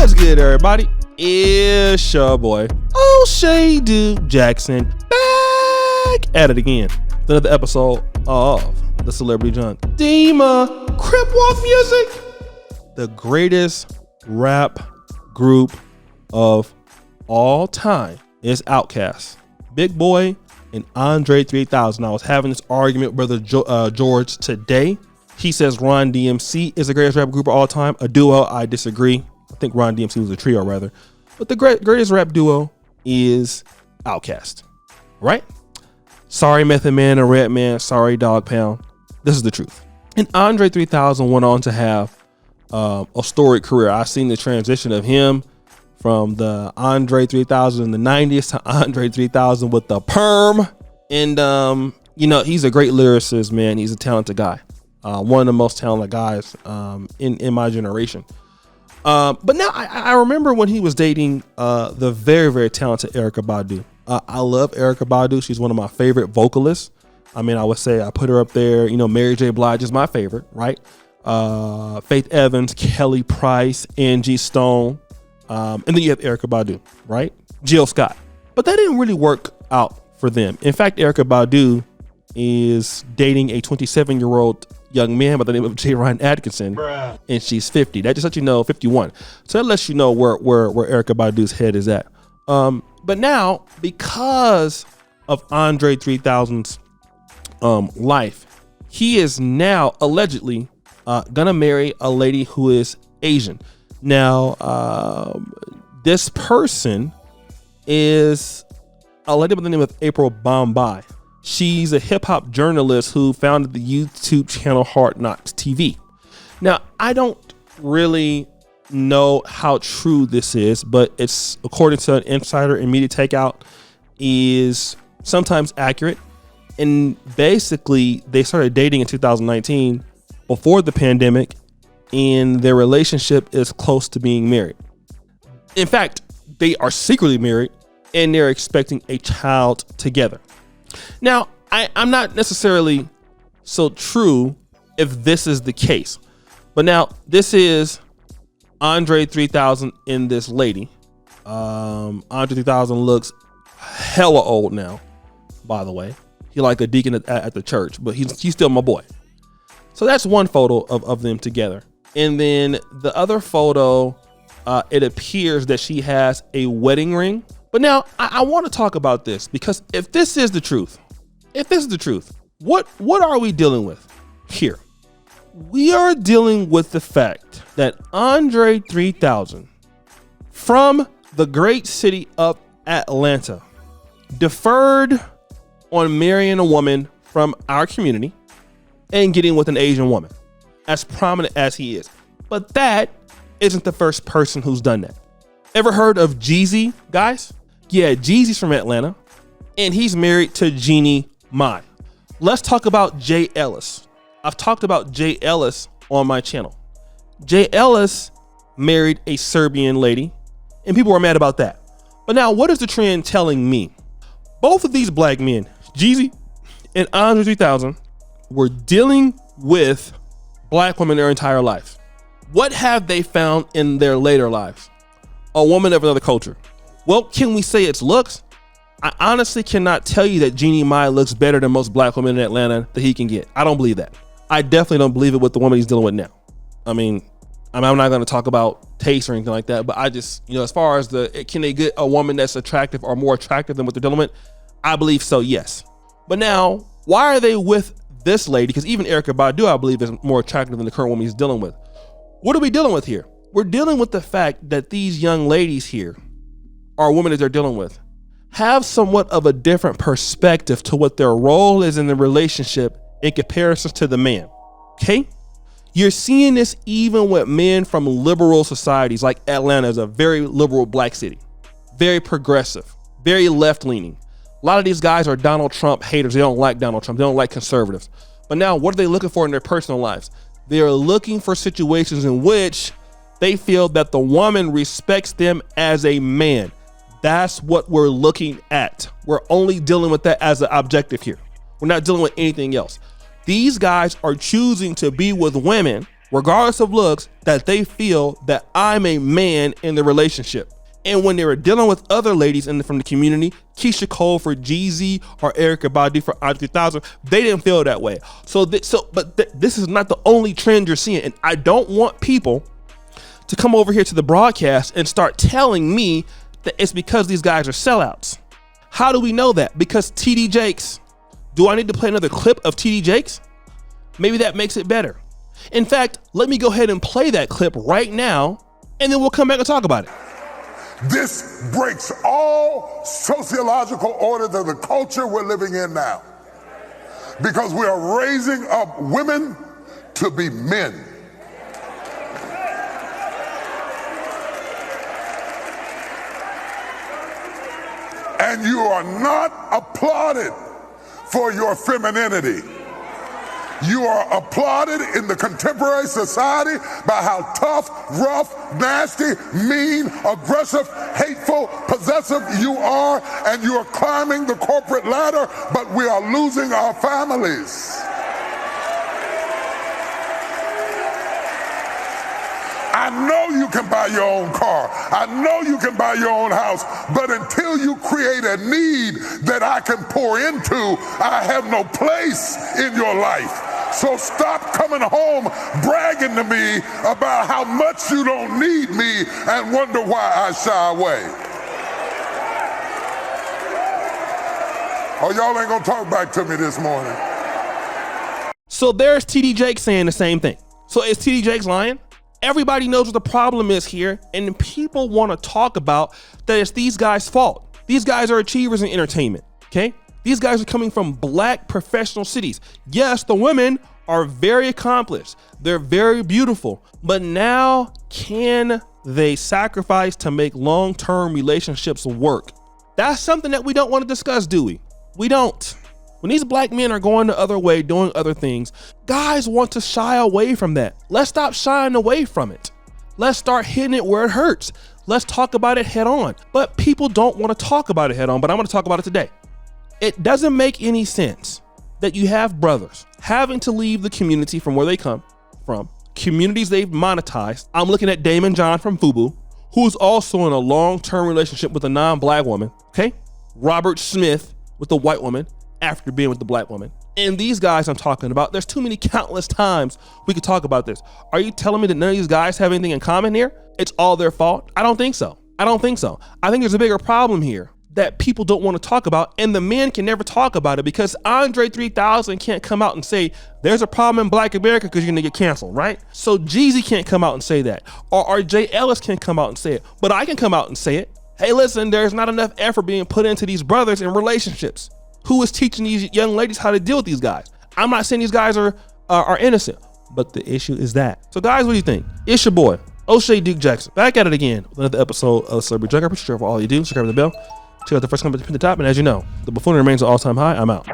What's good, everybody? It's your boy, Shied Jackson, back at it again. Another episode of the Celebrity Junk. Dima Crip Walk Music. The greatest rap group of all time is Outkast. Big Boy and Andre 3000. I was having this argument with Brother George today. He says Run DMC is the greatest rap group of all time. A duo, I disagree. I think Run DMC was a trio rather. But the greatest rap duo is Outkast, right? Sorry Method Man and Redman, sorry Dog Pound. This is the truth. And Andre 3000 went on to have a storied career. I've seen the transition of him from the Andre 3000 in the 90s to Andre 3000 with the perm. And, he's a great lyricist, man. He's a talented guy. One of the most talented guys in my generation. But now I remember when he was dating the very, very talented Erykah Badu. I love Erykah Badu. She's one of my favorite vocalists. I mean, I would say I put her up there. Mary J. Blige is my favorite, right? Faith Evans, Kelly Price, Angie Stone. And then you have Erykah Badu, right? Jill Scott. But that didn't really work out for them. In fact, Erykah Badu is dating a 27-year-old young man by the name of J. Ryan Atkinson, and she's 50. That just lets you know, 51. So that lets you know where Erykah Badu's head is at. But now, because of Andre 3000's life, he is now allegedly gonna marry a lady who is Asian. Now, this person is a lady by the name of April Bombai. She's a hip hop journalist who founded the YouTube channel Hard Knocks TV. Now, I don't really know how true this is, but it's, according to an insider and media takeout, is sometimes accurate. And basically, they started dating in 2019 before the pandemic, and their relationship is close to being married. In fact, they are secretly married, and they're expecting a child together. Now, I'm not necessarily so true if this is the case, but now this is Andre 3000 and this lady. Andre 3000 looks hella old now, by the way. He like a deacon at the church, but he's still my boy. So that's one photo of them together. And then the other photo, it appears that she has a wedding ring. But now I want to talk about this, because if this is the truth, what are we dealing with here? We are dealing with the fact that Andre 3000 from the great city of Atlanta deferred on marrying a woman from our community and getting with an Asian woman, as prominent as he is. But that isn't the first person who's done that. Ever heard of Jeezy, guys? Yeah, Jeezy's from Atlanta, and he's married to Jeannie Mai. Let's talk about Jay Ellis. I've talked about Jay Ellis on my channel. Jay Ellis married a Serbian lady, and people were mad about that. But now, what is the trend telling me? Both of these black men, Jeezy and Andre 3000, were dealing with black women their entire life. What have they found in their later lives? A woman of another culture. Well, can we say it's looks? I honestly cannot tell you that Jeannie Mai looks better than most black women in Atlanta that he can get. I don't believe that. I definitely don't believe it with the woman he's dealing with now. I'm not going to talk about taste or anything like that, but I just, as far as can they get a woman that's attractive or more attractive than what they're dealing with? I believe so, yes. But now, why are they with this lady? Because even Erykah Badu, I believe, is more attractive than the current woman he's dealing with. What are we dealing with here? We're dealing with the fact that these young ladies here, or women that they're dealing with, have somewhat of a different perspective to what their role is in the relationship in comparison to the man. Okay? You're seeing this even with men from liberal societies, like Atlanta is a very liberal black city, very progressive, very left-leaning. A lot of these guys are Donald Trump haters. They don't like Donald Trump. They don't like conservatives. But now, what are they looking for in their personal lives? They are looking for situations in which they feel that the woman respects them as a man. That's what we're looking at. We're only dealing with that as an objective here. We're not dealing with anything else. These guys are choosing to be with women regardless of looks, that they feel that I'm a man in the relationship. And when they were dealing with other ladies from the community, Keisha Cole for Jeezy or Erykah Badu for Andre 3000, they didn't feel that way. But this is not the only trend you're seeing. And I don't want people to come over here to the broadcast and start telling me that it's because these guys are sellouts. How do we know that? Because TD Jakes. Do I need to play another clip of TD Jakes? Maybe that makes it better. In fact, let me go ahead and play that clip right now, and then we'll come back and talk about it. This breaks all sociological orders of the culture we're living in now, because we are raising up women to be men. And you are not applauded for your femininity. You are applauded in the contemporary society by how tough, rough, nasty, mean, aggressive, hateful, possessive you are, and you are climbing the corporate ladder, but we are losing our families. I know you can buy your own car. I know you can buy your own house, but until you create a need that I can pour into, I have no place in your life. So stop coming home bragging to me about how much you don't need me and wonder why I shy away. Oh, y'all ain't gonna talk back to me this morning. So there's TD Jakes saying the same thing. So is TD Jakes lying? Everybody knows what the problem is here, and people want to talk about that it's these guys' fault. These guys are achievers in entertainment, okay? These guys are coming from black professional cities. Yes, the women are very accomplished. They're very beautiful. But now, can they sacrifice to make long-term relationships work? That's something that we don't want to discuss, do we? We don't. When these black men are going the other way, doing other things, guys want to shy away from that. Let's stop shying away from it. Let's start hitting it where it hurts. Let's talk about it head on. But people don't want to talk about it head on, but I'm going to talk about it today. It doesn't make any sense that you have brothers having to leave the community from where they come from, communities they've monetized. I'm looking at Damon John from FUBU, who's also in a long-term relationship with a non-black woman, okay? Robert Smith with a white woman after being with the black woman. And these guys I'm talking about, there's too many countless times we could talk about this. Are you telling me that none of these guys have anything in common here? It's all their fault? I don't think so. I think there's a bigger problem here that people don't want to talk about, and the men can never talk about it because Andre 3000 can't come out and say there's a problem in Black America because you're gonna get canceled, right? So Jeezy can't come out and say that, or Jay Ellis can't come out and say it, but I can come out and say it. Hey, listen, there's not enough effort being put into these brothers in relationships. Who is teaching these young ladies how to deal with these guys? I'm not saying these guys are innocent, but the issue is that. So guys, what do you think? It's your boy, O'Shea Duke Jackson, back at it again with another episode of Celebrity Junker. Sure for all you do, subscribe to the bell, check out the first comment at the top, and as you know, the buffoonery remains an all-time high. I'm out.